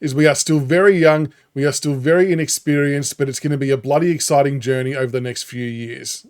is we are still very young, we are still very inexperienced, but it's going to be a bloody exciting journey over the next few years.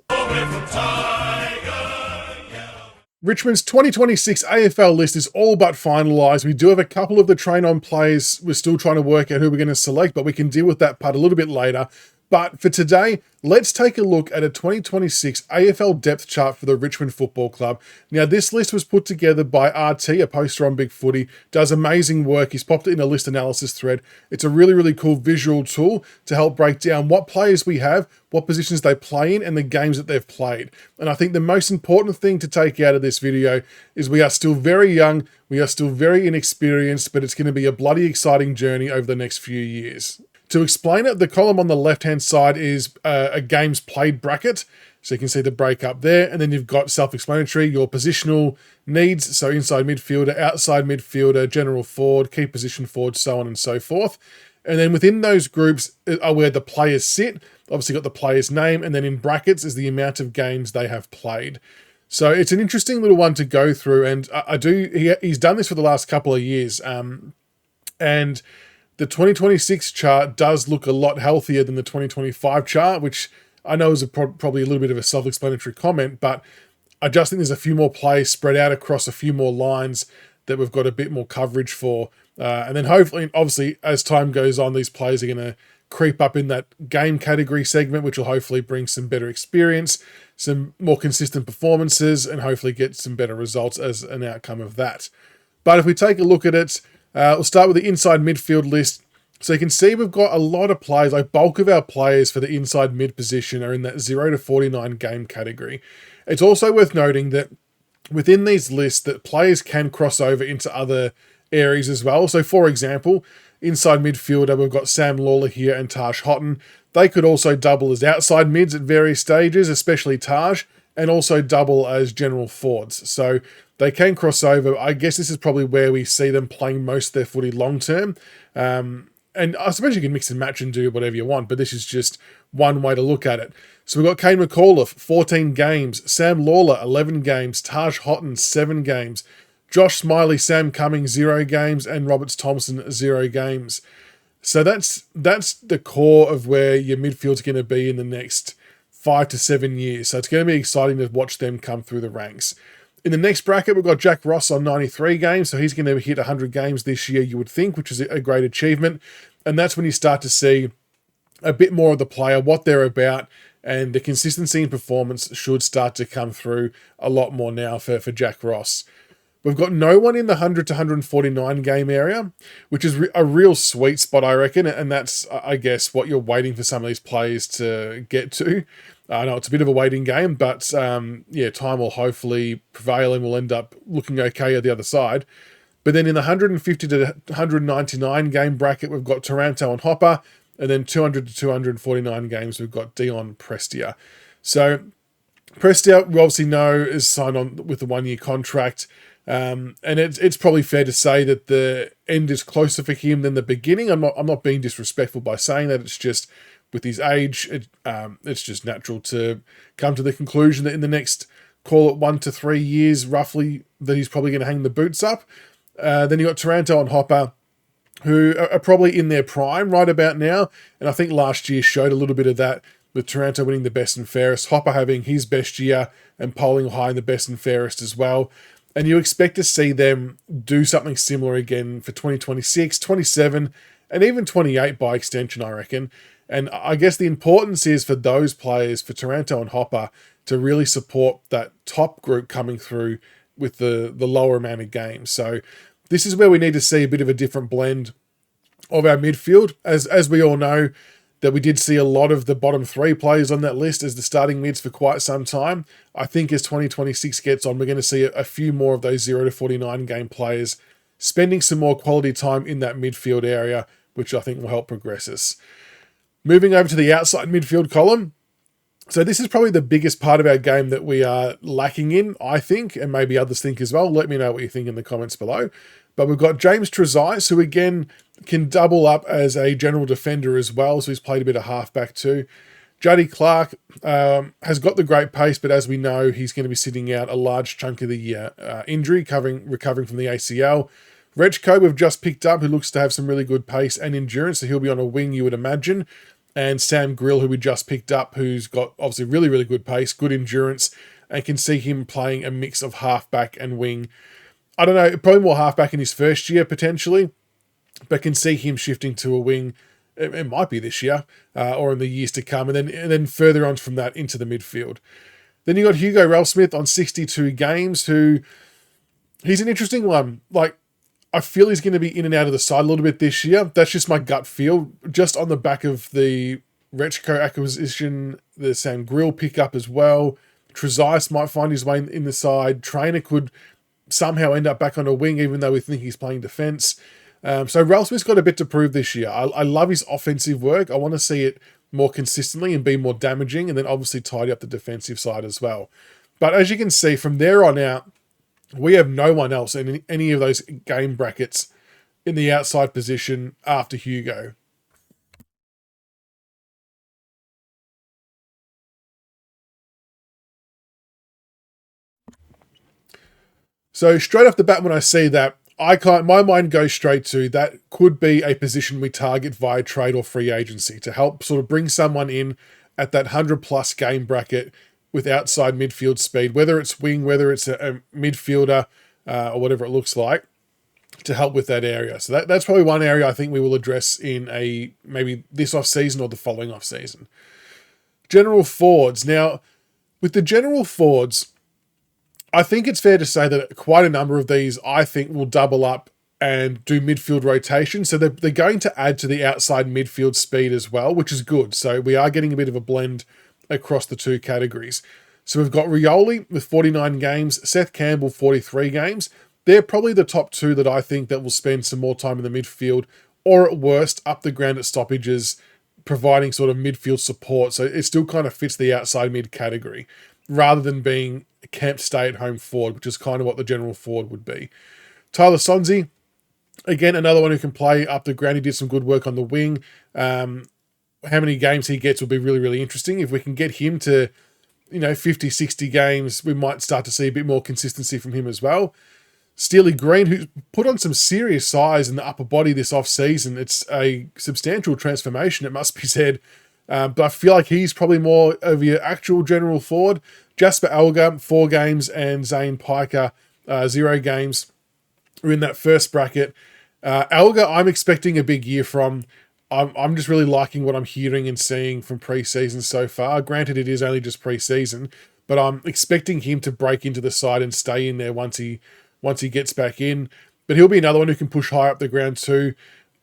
Richmond's 2026 AFL list is all but finalised. We do have a couple of the train-on players. We're still trying to work out who we're going to select, but we can deal with that part a little bit later. But for today, let's take a look at a 2026 AFL depth chart for the Richmond Football Club. Now, this list was put together by RT, a poster on BigFooty, does amazing work. He's popped it in a list analysis thread. It's a really, really cool visual tool to help break down what players we have, what positions they play in, and the games that they've played. And I think the most important thing to take out of this video is we are still very young, we are still very inexperienced, but it's going to be a bloody exciting journey over the next few years. To explain it, the column on the left-hand side is a games played bracket. So you can see the break up there. And then you've got self-explanatory, your positional needs. So inside midfielder, outside midfielder, general forward, key position forward, so on and so forth. And then within those groups are where the players sit. Obviously got the player's name. And then in brackets is the amount of games they have played. So it's an interesting little one to go through. And he's done this for the last couple of years. And the 2026 chart does look a lot healthier than the 2025 chart, which I know is probably a little bit of a self-explanatory comment, but I just think there's a few more players spread out across a few more lines that we've got a bit more coverage for. And then hopefully, obviously, as time goes on, these players are going to creep up in that game category segment, which will hopefully bring some better experience, some more consistent performances, and hopefully get some better results as an outcome of that. But if we take a look at it, we'll start with the inside midfield list. So you can see we've got a lot of players, like bulk of our players for the inside mid position are in that 0 to 49 game category. It's also worth noting that within these lists that players can cross over into other areas as well. So for example, inside midfielder, we've got Sam Lawler here and Taj Houghton. They could also double as outside mids at various stages, especially Taj, and also double as general forwards. So they can cross over. I guess this is probably where we see them playing most of their footy long term. And I suppose you can mix and match and do whatever you want, but this is just one way to look at it. So we've got Kane McAuliffe, 14 games. Sam Lawler, 11 games. Taj Houghton, 7 games. Josh Smiley, Sam Cummings, 0 games. And Roberts Thompson, 0 games. So that's the core of where your midfield's going to be in the next 5 to 7 years. So it's going to be exciting to watch them come through the ranks. In the next bracket, we've got Jack Ross on 93 games, so he's going to hit 100 games this year, you would think, which is a great achievement. And that's when you start to see a bit more of the player, what they're about, and the consistency in performance should start to come through a lot more now for Jack Ross. We've got no one in the 100 to 149 game area, which is a real sweet spot, I reckon, and that's, I guess, what you're waiting for some of these players to get to. I know it's a bit of a waiting game, but time will hopefully prevail and we'll end up looking okay at the other side. But then in the 150 to 199 game bracket, we've got Taranto and Hopper, and then 200 to 249 games, we've got Dion Prestia. So Prestia, we obviously know, is signed on with a 1-year contract. And it's probably fair to say that the end is closer for him than the beginning. I'm not being disrespectful by saying that. It's just with his age, it's just natural to come to the conclusion that in the next, call it 1 to 3 years roughly, that he's probably going to hang the boots up. Then you got Taranto and Hopper, who are probably in their prime right about now. And I think last year showed a little bit of that, with Taranto winning the best and fairest, Hopper having his best year and polling high in the best and fairest as well. And you expect to see them do something similar again for 2026, 27, and even 28 by extension, I reckon. And I guess the importance is for those players, for Taranto and Hopper, to really support that top group coming through with the lower amount of games. So this is where we need to see a bit of a different blend of our midfield. As we all know, that we did see a lot of the bottom 3 players on that list as the starting mids for quite some time. I think as 2026 gets on, we're going to see a few more of those 0 to 49 game players spending some more quality time in that midfield area, which I think will help progress us. Moving over to the outside midfield column. So this is probably the biggest part of our game that we are lacking in, I think, and maybe others think as well. Let me know what you think in the comments below. But we've got James Trezise, who again can double up as a general defender as well, so he's played a bit of halfback too. Juddy Clark has got the great pace, but as we know, he's going to be sitting out a large chunk of the year. Injury, recovering from the ACL. Rechko we've just picked up, who looks to have some really good pace and endurance, so he'll be on a wing, you would imagine. And Sam Grill, who we just picked up, who's got obviously really, really good pace, good endurance, and can see him playing a mix of halfback and wing. I don't know, probably more halfback in his first year, potentially, but can see him shifting to a wing. It might be this year or in the years to come, and then further on from that into the midfield. Then you got Hugo Ralsmith on 62 games, who he's an interesting one. Like, I feel he's going to be in and out of the side a little bit this year. That's just my gut feel. Just on the back of the Rechko acquisition, the Sam Grill pickup as well. Trezise might find his way in the side. Trainer could somehow end up back on a wing, even though we think he's playing defence. So Ralsmith's got a bit to prove this year. I love his offensive work. I want to see it more consistently and be more damaging, and then obviously tidy up the defensive side as well. But as you can see, from there on out, we have no one else in any of those game brackets in the outside position after Hugo. So straight off the bat, when I see that, my mind goes straight to that could be a position we target via trade or free agency to help sort of bring someone in at that 100+ game bracket with outside midfield speed, whether it's wing, whether it's a midfielder or whatever it looks like, to help with that area. So that's probably one area I think we will address in maybe this off-season or the following off-season. General forwards. Now, with the general forwards, I think it's fair to say that quite a number of these, I think, will double up and do midfield rotation. So they're going to add to the outside midfield speed as well, which is good. So we are getting a bit of a blend across the two categories. So we've got Rioli with 49 games, Seth Campbell 43 games. They're probably the top two that I think that will spend some more time in the midfield, or at worst, up the ground at stoppages, providing sort of midfield support. So it still kind of fits the outside mid category, rather than being a camp stay-at-home forward, which is kind of what the general forward would be. Tyler Sonsie, again, another one who can play up the ground. He did some good work on the wing. How many games he gets will be really, really interesting. If we can get him to, 50, 60 games, we might start to see a bit more consistency from him as well. Steely Green, who's put on some serious size in the upper body this off-season. It's a substantial transformation, it must be said. But I feel like he's probably more of your actual general forward. Jasper Alger, 4 games, and Zane Piker, 0 games, are in that first bracket. Alger, I'm expecting a big year from. I'm just really liking what I'm hearing and seeing from pre-season so far. Granted, it is only just pre-season, but I'm expecting him to break into the side and stay in there once he gets back in. But he'll be another one who can push high up the ground too.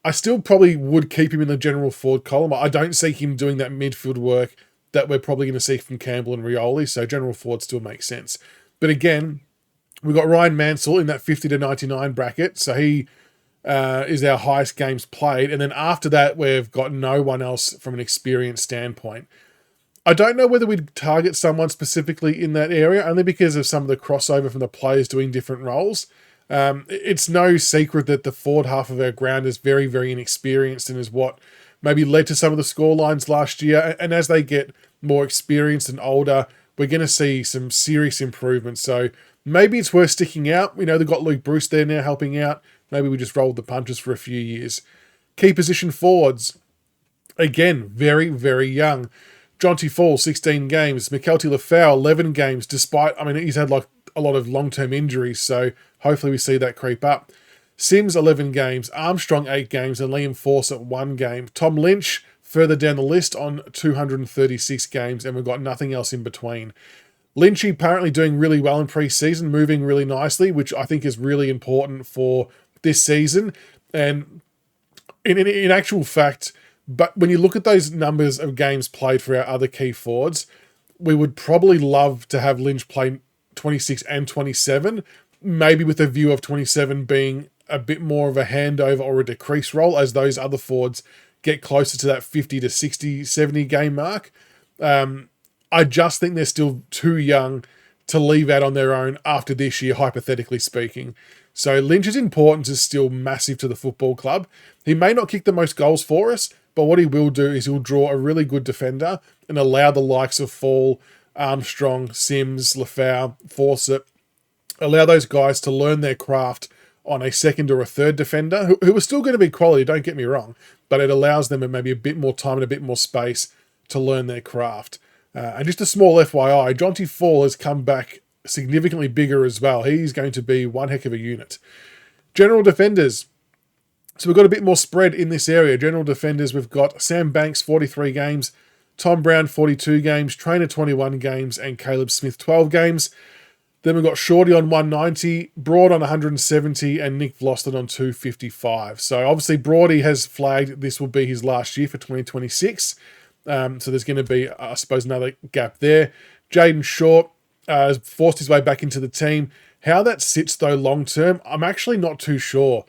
I still probably would keep him in the general forward column. I don't see him doing that midfield work that we're probably going to see from Campbell and Rioli, so general forward still makes sense. But again, we've got Ryan Mansell in that 50 to 99 bracket, so he is our highest games played. And then after that, we've got no one else from an experience standpoint. I don't know whether we'd target someone specifically in that area, only because of some of the crossover from the players doing different roles. It's no secret that the forward half of our ground is very, very inexperienced and is what maybe led to some of the score lines last year. And as they get more experienced and older, we're going to see some serious improvements. So maybe it's worth sticking out. They've got Luke Bruce there now helping out. Maybe we just rolled the punches for a few years. Key position forwards. Again, very, very young. Jonty Fall, 16 games. Mikelty Lefau, 11 games, despite, he's had like a lot of long-term injuries, so hopefully we see that creep up. Sims, 11 games. Armstrong, 8 games. And Liam Fawcett, 1 game. Tom Lynch, further down the list on 236 games, and we've got nothing else in between. Lynchy apparently doing really well in pre-season, moving really nicely, which I think is really important for this season. And in actual fact, but when you look at those numbers of games played for our other key forwards, we would probably love to have Lynch play 26 and 27, maybe with a view of 27 being a bit more of a handover or a decrease role as those other forwards get closer to that 50 to 60, 70 game mark. I just think they're still too young to leave out on their own after this year, hypothetically speaking. So Lynch's importance is still massive to the football club. He may not kick the most goals for us, but what he will do is he'll draw a really good defender and allow the likes of Fall, Armstrong, Sims, Lefau, Fawcett, allow those guys to learn their craft on a second or a third defender, who are still going to be quality, don't get me wrong, but it allows them maybe a bit more time and a bit more space to learn their craft. And just a small FYI, Jonty Fall has come back significantly bigger as well. He's going to be one heck of a unit. General defenders. So we've got a bit more spread in this area. General defenders, we've got Sam Banks, 43 games, Tom Brown, 42 games, Trainer, 21 games, and Caleb Smith, 12 games. Then we've got Shorty on 190, Broad on 170, and Nick Vlosten on 255. So obviously Broady has flagged this will be his last year for 2026. So there's going to be, I suppose, another gap there. Jaden Short has forced his way back into the team. How that sits, though, long term, I'm actually not too sure.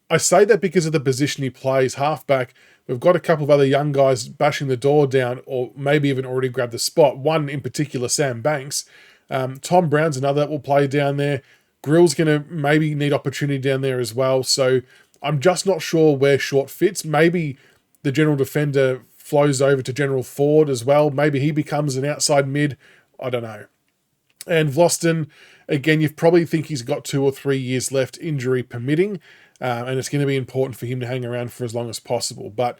I say that because of the position he plays, halfback. We've got a couple of other young guys bashing the door down, or maybe even already grabbed the spot. One in particular, Sam Banks. Tom Brown's another that will play down there. Grill's going to maybe need opportunity down there as well. So I'm just not sure where Short fits. Maybe the general defender flows over to general forward as well. Maybe he becomes an outside mid. I don't know. And Vlosten, again, you probably think he's got 2 or 3 years left, injury permitting. And it's going to be important for him to hang around for as long as possible. But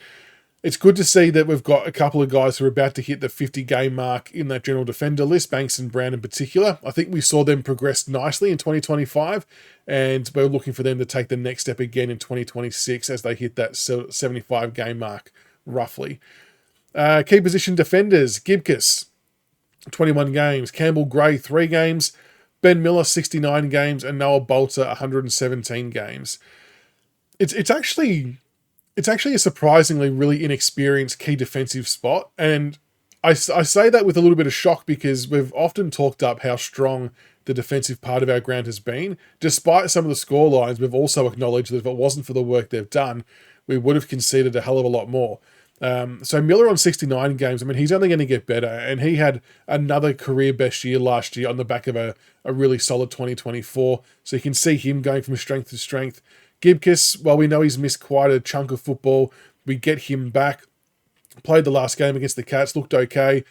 it's good to see that we've got a couple of guys who are about to hit the 50-game mark in that general defender list, Banks and Brown in particular. I think we saw them progress nicely in 2025, and we're looking for them to take the next step again in 2026 as they hit that 75-game mark, roughly. Key position defenders, Gibcus, 21 games, Campbell Gray, 3 games, Ben Miller, 69 games, and Noah Bolter, 117 games. It's actually a surprisingly really inexperienced key defensive spot. And I say that with a little bit of shock because we've often talked up how strong the defensive part of our ground has been. Despite some of the score lines, we've also acknowledged that if it wasn't for the work they've done, we would have conceded a hell of a lot more. So Miller on 69 games, I mean, he's only going to get better. And he had another career best year last year on the back of a really solid 2024. So you can see him going from strength to strength. Gibcus, well, we know he's missed quite a chunk of football. We get him back. Played the last game against the Cats, looked okay.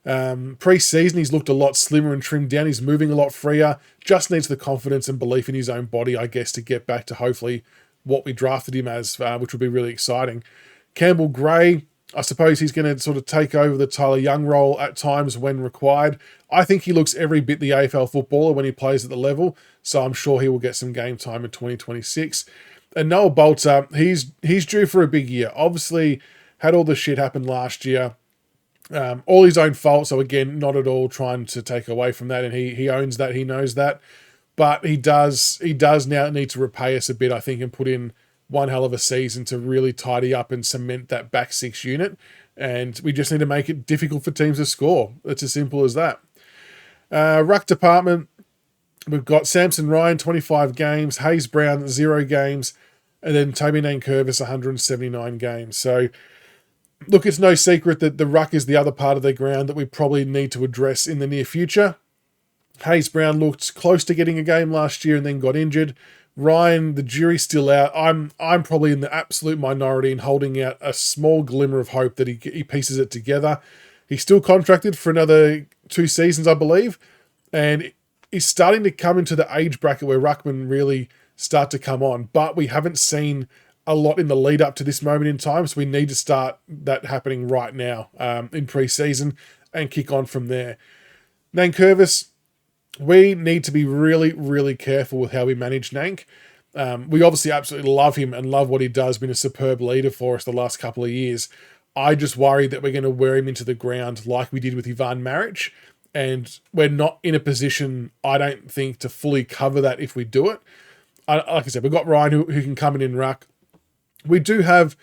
Pre-season, he's looked a lot slimmer and trimmed down. He's moving a lot freer. Just needs the confidence and belief in his own body, I guess, to get back to hopefully what we drafted him as, which would be really exciting. Campbell Gray, I suppose he's going to sort of take over the Tyler Young role at times when required. I think he looks every bit the AFL footballer when he plays at the level, so I'm sure he will get some game time in 2026. And Noah Bolter, he's due for a big year. Obviously, had all the shit happen last year. All his own fault, so again, not at all trying to take away from that, and he owns that, he knows that. But he does now need to repay us a bit, I think, and put in one hell of a season to really tidy up and cement that back 6 unit. And we just need to make it difficult for teams to score. It's as simple as that. Ruck department, we've got Samson Ryan, 25 games, Hayes Brown, 0 games, and then Toby Nankervis, 179 games. So, look, it's no secret that the ruck is the other part of the ground that we probably need to address in the near future. Hayes Brown looked close to getting a game last year and then got injured. Ryan, the jury's still out. I'm probably in the absolute minority in holding out a small glimmer of hope that he pieces it together. He's still contracted for another 2 seasons, I believe, and he's starting to come into the age bracket where ruckmen really start to come on, but we haven't seen a lot in the lead up to this moment in time, so we need to start that happening right now in pre-season and kick on from there. Nankervis, we need to be really, really careful with how we manage Nank. We obviously absolutely love him and love what he does, been a superb leader for us the last couple of years. I just worry that we're going to wear him into the ground like we did with Ivan Maric, and we're not in a position, I don't think, to fully cover that if we do it. Like I said, we've got Ryan who can come in and ruck. We do have,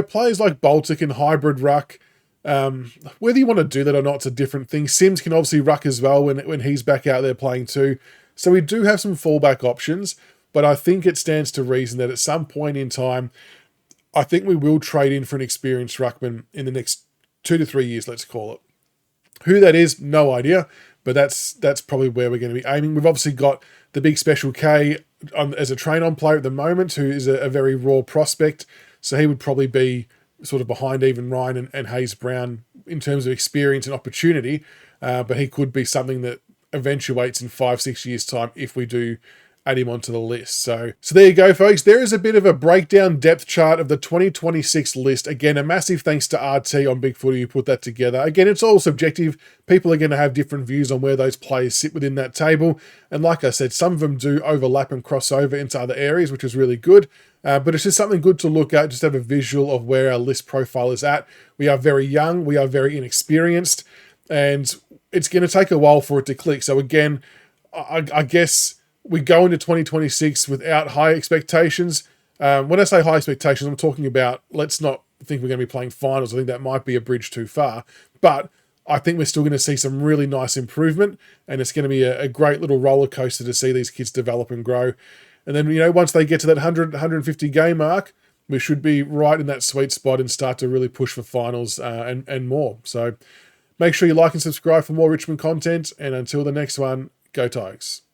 players like Baltic and hybrid ruck. Whether you want to do that or not, it's a different thing. Sims can obviously ruck as well when he's back out there playing too. So we do have some fallback options, but I think it stands to reason that at some point in time, I think we will trade in for an experienced ruckman in the next 2 to 3 years, let's call it. Who that is, no idea, but that's probably where we're going to be aiming. We've obviously got the big Special K as a train-on player at the moment, who is a very raw prospect, so he would probably be sort of behind even Ryan and Hayes Brown in terms of experience and opportunity, but he could be something that eventuates in 5-6 years' time if we do add him onto the list. So there you go, folks. There is a bit of a breakdown depth chart of the 2026 list. Again, a massive thanks to RT on BigFooty who put that together. Again, it's all subjective. People are going to have different views on where those players sit within that table. And like I said, some of them do overlap and cross over into other areas, which is really good. But it's just something good to look at, just have a visual of where our list profile is at. We are very young. We are very inexperienced. And it's going to take a while for it to click. So again, I guess we go into 2026 without high expectations. When I say high expectations, I'm talking about, let's not think we're going to be playing finals. I think that might be a bridge too far. But I think we're still going to see some really nice improvement. And it's going to be a great little roller coaster to see these kids develop and grow. And then, once they get to that 100, 150 game mark, we should be right in that sweet spot and start to really push for finals and more. So make sure you like and subscribe for more Richmond content. And until the next one, go Tigers.